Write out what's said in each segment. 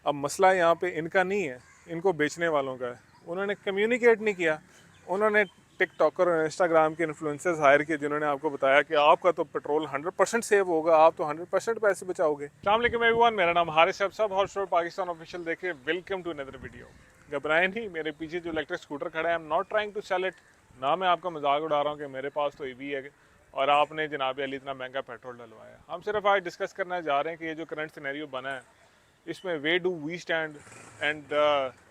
अब मसला यहाँ पे इनका नहीं है, इनको बेचने वालों का है। उन्होंने कम्युनिकेट नहीं किया। उन्होंने टिकटॉकर और इंस्टाग्राम के इन्फ्लुएंसर्स हायर किए जिन्होंने आपको बताया कि आपका तो पेट्रोल 100% सेव होगा, आप तो 100% पैसे बचाओगे। अस्सलाम वालेकुम एवरीवन, मेरा नाम हारिस है, सब हॉट स्टोर पाकिस्तान ऑफिशियल देखे, वेलकम टू अनदर वीडियो। घबराएं नहीं, मेरे पीछे जो इलेक्ट्रिक स्कूटर खड़ा है, I am not trying to sell it. ना मैं आपका मजाक उड़ा रहा हूँ कि मेरे पास तो ईवी है और आपने जनाब अली इतना महंगा पेट्रोल डलवाया। हम सिर्फ आज डिस्कस करना जा रहे हैं कि ये जो करंट सिनेरियो बना है इसमें where do we stand and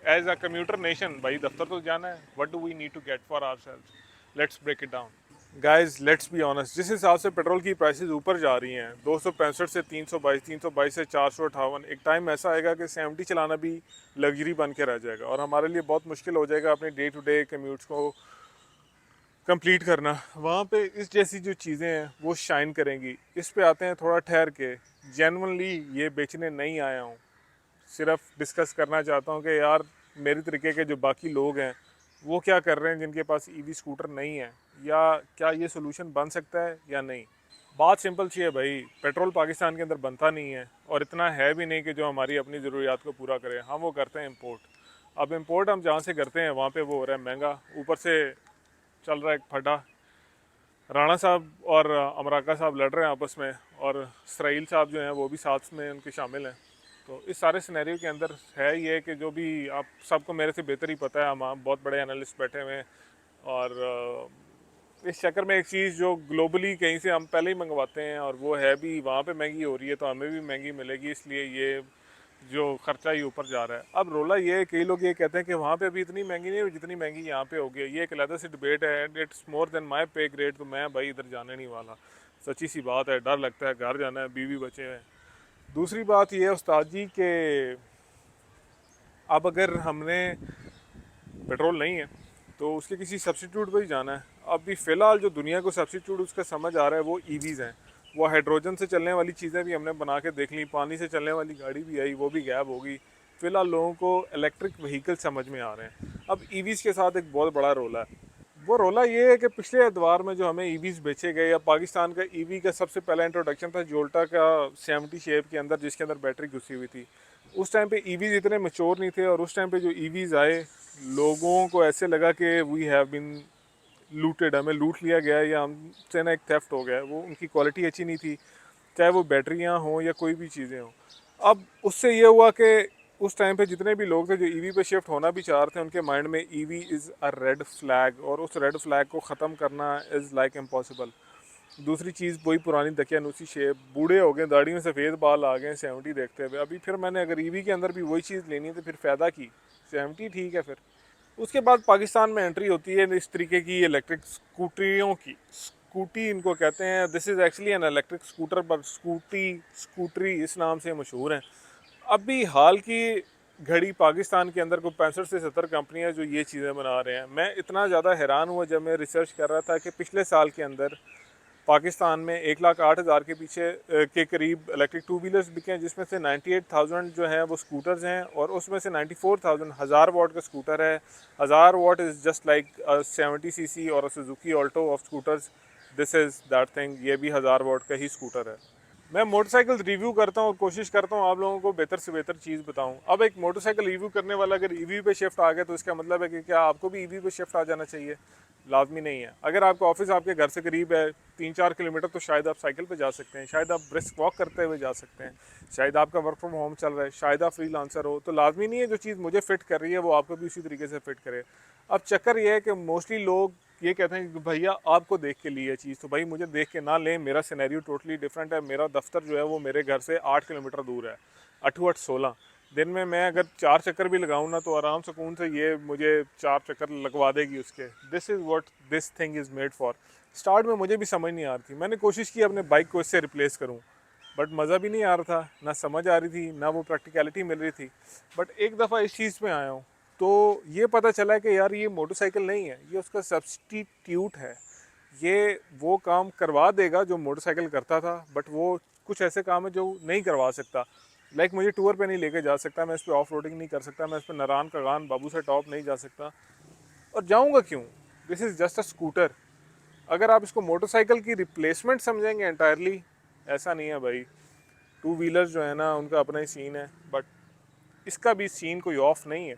as a commuter nation, भाई दफ्तर तो जाना है, what do we need to get for ourselves. Let's break it down guys, let's be honest. जिस हिसाब से पेट्रोल की प्राइसेस ऊपर जा रही हैं, 265 से 322, 322 से 458, एक टाइम ऐसा आएगा कि 70 चलाना भी लग्जरी बन के रह जाएगा और हमारे लिए बहुत मुश्किल हो जाएगा अपने डे टू डे कम्यूट्स को कंप्लीट करना। वहाँ पे इस जैसी जो चीज़ें हैं वो शाइन करेंगी। इस पे आते हैं थोड़ा ठहर के। जेन्युइनली ये बेचने नहीं आया हूँ, सिर्फ डिस्कस करना चाहता हूँ कि यार मेरे तरीके के जो बाकी लोग हैं वो क्या कर रहे हैं जिनके पास ईवी स्कूटर नहीं है, या क्या ये सोल्यूशन बन सकता है या नहीं। बात सिंपल सी है भाई, पेट्रोल पाकिस्तान के अंदर बनता नहीं है और इतना है भी नहीं कि जो हमारी अपनी ज़रूरियात को पूरा करे। हम वो करते हैं इम्पोर्ट। अब इम्पोर्ट हम जहाँ से करते हैं वहाँ पे वो हो रहा है महंगा, ऊपर से चल रहा है एक फटा। राणा साहब और अमराका साहब लड़ रहे हैं आपस में और इसराइल साहब जो हैं वो भी साथ में उनके शामिल हैं। तो इस सारे सिनेरियो के अंदर है ये कि जो भी आप सबको मेरे से बेहतर ही पता है, हम बहुत बड़े एनालिस्ट बैठे हुए हैं और इस चक्कर में एक चीज़ जो ग्लोबली कहीं से हम पहले ही मंगवाते हैं और वो है भी वहाँ पे महंगी हो रही है तो हमें भी महंगी मिलेगी, इसलिए ये जो खर्चा ही ऊपर जा रहा है। अब रोला ये है, कई लोग ये कहते हैं कि वहाँ पे अभी इतनी महंगी नहीं हुई जितनी महंगी यहाँ पे हो गई। ये एक अलग सी डिबेट है एंड इट्स मोर देन माई पे ग्रेड। तो मैं भाई इधर जाने नहीं वाला, सच्ची सी बात है। डर लगता है, घर जाना है, बीवी बच्चे हैं। दूसरी बात ये है उस्ताद जी के अब अगर हमने पेट्रोल नहीं है तो उसके किसी सब्सिट्यूट पर ही जाना है। अभी फ़िलहाल जो दुनिया को सब्सिट्यूट उसका समझ आ रहा है वो ईवीज़ हैं। वो हाइड्रोजन से चलने वाली चीज़ें भी हमने बना के देख ली, पानी से चलने वाली गाड़ी भी आई, वो भी गैब होगी। फ़िलहाल लोगों को इलेक्ट्रिक व्हीकल समझ में आ रहे हैं। अब ईवीज़ के साथ एक बहुत बड़ा रोला है। वो रोला ये है कि पिछले अदवार में जो हमें ईवीज़ बेचे गए, या पाकिस्तान का ईवी का सबसे पहला इंट्रोडक्शन था जोल्टा का 70 शेप के अंदर, जिसके अंदर बैटरी घुसी हुई थी। उस टाइम पे ईवीज़ इतने मैच्योर नहीं थे और उस टाइम पे जो ईवीज़ आए लोगों को ऐसे लगा कि वी हैव बीन लूटेड, हमें लूट लिया गया है या हमसे ना एक थेफ्ट हो गया है। वो उनकी क्वालिटी अच्छी नहीं थी, चाहे वो बैटरियाँ हों या कोई भी चीज़ें हों। अब उससे ये हुआ कि उस टाइम पे जितने भी लोग थे जो ईवी पे शिफ्ट होना भी चाह रहे थे, उनके माइंड में EV is a red flag और उस रेड फ्लैग को ख़त्म करना इज़ लाइक इम्पॉसिबल। दूसरी चीज़ वही पुरानी दकियानूसी शेप, बूढ़े हो गए, दाढ़ी में सफ़ेद बाल आ गए 70 देखते हुए। अभी फिर मैंने अगर ईवी के अंदर भी वही चीज़ लेनी है तो फिर फ़ायदा की, 70 ठीक है। फिर उसके बाद पाकिस्तान में एंट्री होती है इस तरीके की इलेक्ट्रिक स्कूटरियों की। स्कूटी इनको कहते हैं, this is actually an electric scooter, पर स्कूटरी इस नाम से मशहूर हैं। अभी हाल की घड़ी पाकिस्तान के अंदर को 65 से 70 कंपनियां जो ये चीज़ें बना रहे हैं। मैं इतना ज़्यादा हैरान हुआ जब मैं रिसर्च कर रहा था कि पिछले साल के अंदर पाकिस्तान में 1,08,000 के पीछे के करीब इलेक्ट्रिक टू व्हीलर्स बिके हैं, जिसमें से 98,000 जो हैं वो स्कूटर्स हैं और उसमें से 94,000 हज़ार वाट का स्कूटर है। हज़ार watt is just like 70 CC और Suzuki Alto of scooters, this is that thing. ये भी हज़ार वाट का ही स्कूटर है। मैं मोटरसाइकिल रिव्यू करता हूँ और कोशिश करता हूँ आप लोगों को बेहतर से बेहतर चीज़ बताऊँ। अब एक मोटरसाइकिल रिव्यू करने वाला अगर ईवी पे शिफ्ट आ गया तो इसका मतलब है कि क्या आपको भी ईवी पे शिफ्ट आ जाना चाहिए? लाजमी नहीं है। अगर आपका ऑफिस आपके घर से करीब है 3-4 किलोमीटर, तो शायद आप साइकिल पे जा सकते हैं, शायद आप ब्रिस्क वॉक करते हुए जा सकते हैं, शायद आपका वर्क फ्रॉम होम चल रहा है, शायद आप फ्रीलांसर हो। तो लाजमी नहीं है जो चीज़ मुझे फिट कर रही है वो आपको भी उसी तरीके से फिट करे। अब चक्कर ये है कि मोस्टली लोग ये कहते हैं कि भैया आपको देख के लिए चीज़, तो भाई मुझे देख के ना लें। मेरा सिनेरियो टोटली डिफरेंट है। मेरा दफ्तर जो है वो मेरे घर से 8 किलोमीटर दूर है, 8-8-16। दिन में मैं अगर 4 चक्कर भी लगाऊँ ना तो आराम सुकून से ये मुझे 4 चक्कर लगवा देगी उसके। This is what this thing is made for. Start में मुझे भी समझ नहीं आ रही थी, मैंने कोशिश की अपने बाइक को इससे रिप्लेस करूँ, बट मज़ा भी नहीं आ रहा था, ना समझ आ रही थी, ना वो प्रैक्टिकलिटी मिल रही थी। बट एक दफ़ा इस चीज़ में आया हूँ तो ये पता चला है कि यार ये मोटरसाइकिल नहीं है, ये उसका सब्स्टिट्यूट है। ये वो काम करवा देगा जो मोटरसाइकिल करता था, बट वो कुछ ऐसे काम है जो नहीं करवा सकता। लाइक मुझे टूर पे नहीं लेके जा सकता, मैं इस पर ऑफ रोडिंग नहीं कर सकता, मैं इस पर नारान कगान बाबू से टॉप नहीं जा सकता। और जाऊँगा क्यों? This is just a scooter. अगर आप इसको मोटरसाइकिल की रिप्लेसमेंट समझेंगे एंटायरली, ऐसा नहीं है भाई। टू व्हीलर्स जो है ना उनका अपना ही सीन है, बट इसका भी सीन कोई ऑफ नहीं है।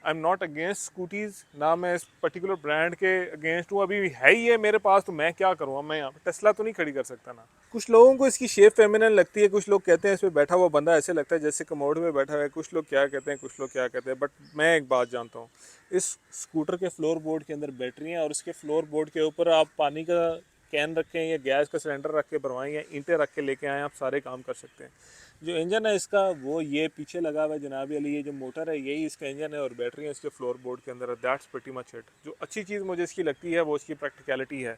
I am not against scooties, ना मैं इस पर्टिकुलर ब्रांड के अगेंस्ट हूँ, अभी है ही है मेरे पास तो मैं क्या करूँगा, मैं यहाँ पे टेस्ला तो नहीं खड़ी कर सकता ना। कुछ लोगों को इसकी शेप फेमिनिन लगती है, कुछ लोग कहते हैं इस पर बैठा हुआ बंदा ऐसे लगता है जैसे कमोड में बैठा हुआ है, कुछ लोग क्या कहते हैं, कुछ लोग क्या कहते हैं, बट मैं एक बात जानता हूँ, इस स्कूटर के फ्लोर बोर्ड के अंदर बैटरी हैं और उसके फ्लोर बोर्ड के ऊपर आप पानी का कैन रखें या गैस का सिलेंडर रख के भरवाएं या ईंटें रख के लेके आएँ, आप सारे काम कर सकते हैं। जो इंजन है इसका वो ये पीछे लगा हुआ है जनाबी अली, ये जो मोटर है यही इसका इंजन है और बैटरी है इसके फ्लोर बोर्ड के अंदर है। That's pretty much it. जो अच्छी चीज़ मुझे इसकी लगती है वो इसकी प्रैक्टिकलिटी है।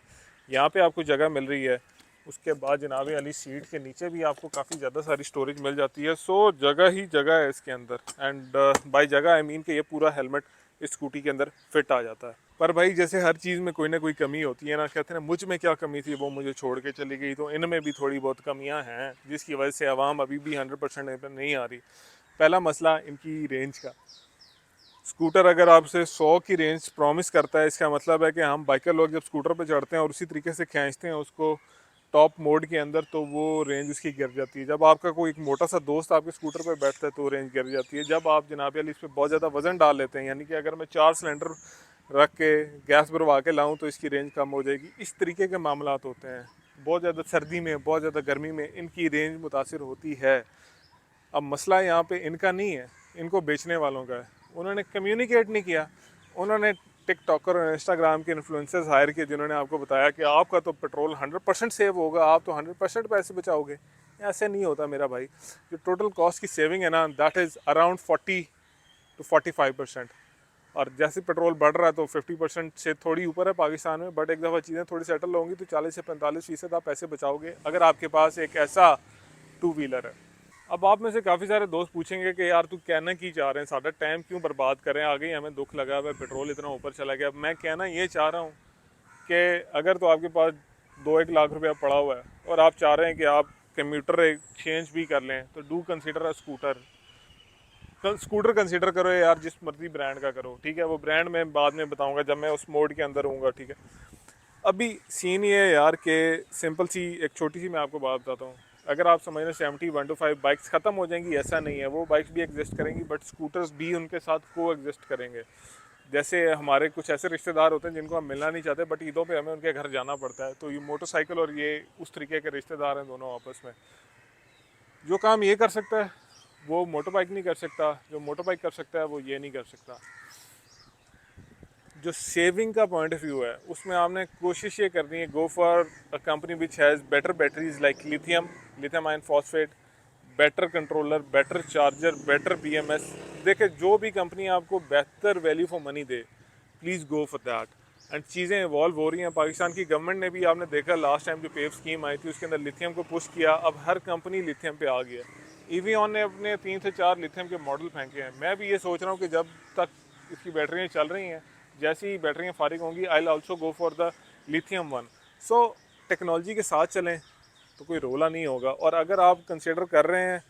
यहाँ पे आपको जगह मिल रही है, उसके बाद जनाबी अली सीट के नीचे भी आपको काफ़ी ज़्यादा सारी स्टोरेज मिल जाती है। सो जगह ही जगह है इसके अंदर, एंड बाई जगह आई मीन कि ये पूरा हेलमेट इस स्कूटी के अंदर फिट आ जाता है। पर भाई जैसे हर चीज़ में कोई ना कोई कमी होती है ना, कहते हैं ना मुझ में क्या कमी थी वो मुझे छोड़ के चली गई, तो इनमें भी थोड़ी बहुत कमियां हैं जिसकी वजह से आवाम अभी भी 100% नहीं आ रही। पहला मसला इनकी रेंज का। स्कूटर अगर आपसे 100 की रेंज प्रॉमिस करता है, इसका मतलब है कि हम बाइकर लोग जब स्कूटर पे चढ़ते हैं और उसी तरीके से खींचते हैं उसको टॉप मोड के अंदर, तो वो रेंज उसकी गिर जाती है। जब आपका कोई एक मोटा सा दोस्त आपके स्कूटर पे बैठता है तो रेंज गिर जाती है। जब आप जनाब अली इस पर बहुत ज़्यादा वज़न डाल लेते हैं, यानी कि अगर मैं 4 सिलेंडर रख के गैस भरवा के लाऊं तो इसकी रेंज कम हो जाएगी। इस तरीके के मामलात होते हैं। बहुत ज़्यादा सर्दी में, बहुत ज़्यादा गर्मी में इनकी रेंज मुतासिर होती है। अब मसला यहाँ पे इनका नहीं है, इनको बेचने वालों का है। उन्होंने कम्युनिकेट नहीं किया। उन्होंने टिकटॉकर और इंस्टाग्राम के इन्फ्लुएंसर्स हायर किए जिन्होंने आपको बताया कि आपका तो पेट्रोल 100% सेव होगा, आप तो 100% पैसे बचाओगे। ऐसे नहीं होता मेरा भाई। जो टोटल कॉस्ट की सेविंग है ना, दैट इज़ अराउंड 40 to 45%। और जैसे पेट्रोल बढ़ रहा है तो 50% से थोड़ी ऊपर है पाकिस्तान में, बट एक दफ़ा चीज़ें थोड़ी सेटल होंगी तो 40 से 45% आप पैसे बचाओगे अगर आपके पास एक ऐसा टू व्हीलर है। अब आप में से काफ़ी सारे दोस्त पूछेंगे कि यार तू कहना की चाह रहे हैं, सारा टाइम क्यों बर्बाद करें, आगे ही हमें दुख लगा हुआ है, पेट्रोल इतना ऊपर चला गया। मैं कहना ये चाह रहा हूँ कि अगर तो आपके पास 2-1 लाख रुपया पड़ा हुआ है और आप चाह रहे हैं कि आप कम्यूटर एक्सचेंज भी कर लें, तो do consider a scooter. Scooter consider करो यार, जिस मर्जी ब्रांड का करो, ठीक है। वो ब्रांड मैं बाद में बताऊंगा जब मैं उस मोड के अंदर हूँगा, ठीक है। अभी सीन ये है यार कि सिंपल सी एक छोटी सी मैं आपको बात बताता हूँ। अगर आप समझ लें 71 to 5 बाइक्स ख़त्म हो जाएंगी, ऐसा नहीं है। वो बाइक्स भी एग्जिस्ट करेंगी बट स्कूटर्स भी उनके साथ को एग्जिस्ट करेंगे। जैसे हमारे कुछ ऐसे रिश्तेदार होते हैं जिनको हम मिलना नहीं चाहते बट ईदों पे हमें उनके घर जाना पड़ता है, तो ये मोटरसाइकिल और ये उस तरीके के रिश्तेदार हैं दोनों आपस में। जो काम ये कर सकता है वो मोटर बाइक नहीं कर सकता, जो मोटर बाइक कर सकता है वो ये नहीं कर सकता। जो सेविंग का पॉइंट ऑफ व्यू है उसमें आपने कोशिश ये करनी है, go for a company which has better batteries like lithium ion phosphate, better controller, better charger, better BMS. देखे जो भी कंपनी आपको बेहतर value for money they, please go for that. And चीज़ें इवॉल्व हो रही हैं। पाकिस्तान की गवर्नमेंट ने भी, आपने देखा लास्ट टाइम जो पेव स्कीम आई थी उसके अंदर लिथियम को पुश किया, अब हर कंपनी लिथियम पे आ गई है। ईवीऑन ने अपने 3 से 4 लिथियम के मॉडल फेंके हैं। मैं भी ये सोच रहा हूँ कि जब तक इसकी बैटरियाँ चल रही हैं, जैसी ही बैटरियाँ फारिग होंगी, I will also go for the lithium one. So technology के साथ चलें तो कोई रोला नहीं होगा। और अगर आप कंसिडर कर रहे हैं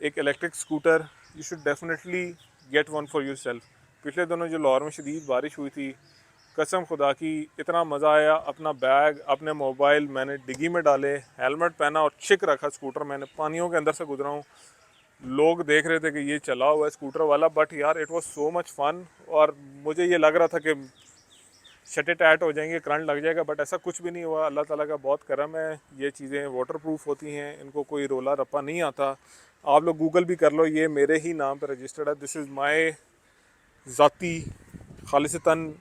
एक electric scooter, you should definitely get one for your self. पिछले दिनों जो लाहौर में शदीद बारिश हुई थी, कसम खुदा की इतना मज़ा आया। अपना बैग, अपने मोबाइल मैंने डिग्गी में डाले, हेलमेट पहना और चिक रखा स्कूटर। मैंने पानियों के अंदर से गुजरा हूँ, लोग देख रहे थे कि ये चला हुआ है स्कूटर वाला, बट यार it was so much fun. और मुझे ये लग रहा था कि शटे टाइट हो जाएंगे, करंट लग जाएगा, बट ऐसा कुछ भी नहीं हुआ। अल्लाह ताला का बहुत करम है। ये चीज़ें वाटर प्रूफ होती हैं, इनको कोई रोला रप्पा नहीं आता। आप लोग गूगल भी कर लो, ये मेरे ही नाम पर रजिस्टर्ड है। दिस इज़ माई ज़ाती खालिसतन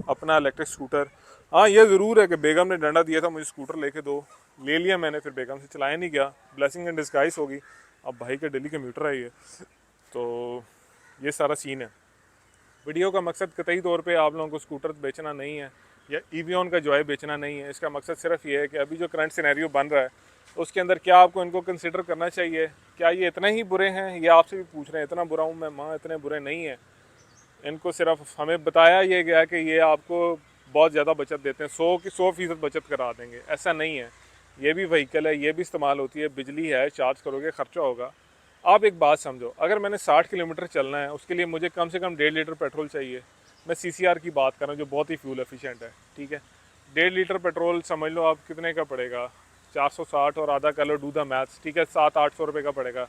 अपना इलेक्ट्रिक स्कूटर। हाँ ये ज़रूर है कि बेगम ने डंडा दिया था मुझे स्कूटर लेके दो, ले लिया मैंने, फिर बेगम से चलाया नहीं गया। ब्लेसिंग इन डिस्गाइज होगी। अब भाई का डेली कम्यूटर है ये, तो ये सारा सीन है। वीडियो का मकसद कतई तौर पे आप लोगों को स्कूटर बेचना नहीं है या ईवीऑन का जॉय बेचना नहीं है। इसका मकसद सिर्फ ये है कि अभी जो करंट सिनेरियो बन रहा है उसके अंदर क्या आपको इनको कंसिडर करना चाहिए। क्या ये इतने ही बुरे हैं, ये आपसे भी पूछ रहे हैं इतना बुरा हूँ मैं, माँ इतने बुरे नहीं हैं। इनको सिर्फ हमें बताया ये गया कि ये आपको बहुत ज़्यादा बचत देते हैं, 100% बचत करा देंगे, ऐसा नहीं है। ये भी व्हीकल है, ये भी इस्तेमाल होती है, बिजली है, चार्ज करोगे खर्चा होगा। आप एक बात समझो, अगर मैंने 60 किलोमीटर चलना है उसके लिए मुझे कम से कम 1.5 लीटर पेट्रोल चाहिए। मैं CCR की बात कर रहा हूँ जो बहुत ही फ्यूल एफिशिएंट है, ठीक है। 1.5 लीटर पेट्रोल समझ लो आप कितने का पड़ेगा, 460 और आधा कर लो, डू द मैथ्स, ठीक है, 700-800 रुपये का पड़ेगा।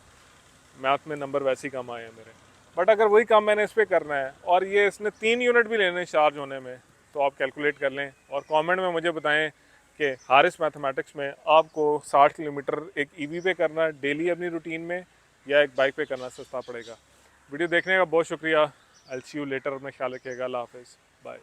मैथ में नंबर वैसे ही कम आए हैं मेरे। बट अगर वही काम मैंने इस पर करना है और ये इसने 3 यूनिट भी लेने चार्ज होने में, तो आप कैलकुलेट कर लें और कमेंट में मुझे बताएं कि हारिस मैथमेटिक्स में आपको 60 किलोमीटर एक ईवी पे करना डेली अपनी रूटीन में या एक बाइक पे करना सस्ता पड़ेगा। वीडियो देखने का बहुत शुक्रिया। I will see you later. अपना ख्याल रखिएगा। अल्लाह हाफिज़। बाय।